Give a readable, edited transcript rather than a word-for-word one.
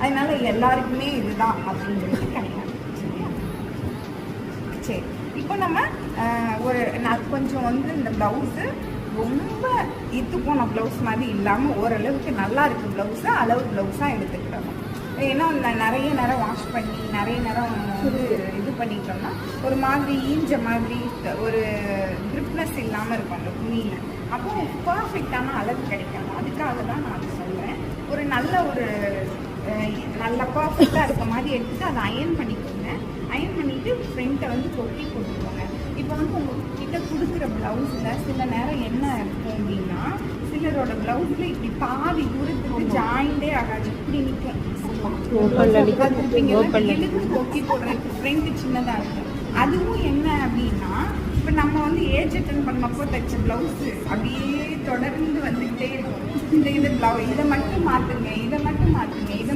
அதனால எல்லாருக்குமே இதுதான் அப்படிங்கிறது கிடையாது. சரி, இப்போ நம்ம கொஞ்சம் வந்து இந்த ப்ளவுஸு ரொம்ப இத்து போன ப்ளவுஸ் மாதிரி இல்லாமல் ஓரளவுக்கு நல்லா இருக்கு ப்ளவுஸை அளவு ப்ளவுஸாக எடுத்துக்கிட்டோம். ஏன்னா நிறைய நேரம் வாஷ் பண்ணி நிறைய நேரம் வந்து இது பண்ணிட்டோம்னா ஒரு மாதிரி ஈஞ்ச மாதிரி ஒரு கிரிப்னஸ் இல்லாமல் இருக்கும் அந்த துணியில். அப்போ பர்ஃபெக்டான அளவு கிடைக்காது. அதுக்காக தான் நான் சொல்கிறேன், ஒரு நல்ல பர்ஃபெக்டாக இருக்க மாதிரி எடுத்துகிட்டு அதை அயன் பண்ணிக்கோங்க. அயன் பண்ணிவிட்டு ஃப்ரண்ட்டை வந்து கொட்டி போட்டுக்கோங்க. இப்போ வந்து உங்ககிட்ட கொடுக்குற ப்ளவுஸில் சில நேரம் என்ன இருக்கும் அப்படின்னா, சிலரோட ப்ளவுஸில் இப்படி பாதி தூரத்துக்கு ஜாயிண்டே ஆகாது, இப்படி நிற்கும். இழுத்து கொக்கி போடுறதுக்கு ஃப்ரண்ட் சின்னதாக இருக்கும். அதுவும் என்ன அப்படின்னா, இப்போ நம்ம வந்து ஏஜ் அட்டன் பண்ணப்போ தைச்ச ப்ளவுஸு அப்படியே தொடர்ந்து வந்துக்கிட்டே இருக்கும். இதை மட்டும் மாற்றுங்க, இதை மட்டும் மாற்றுங்க, இதை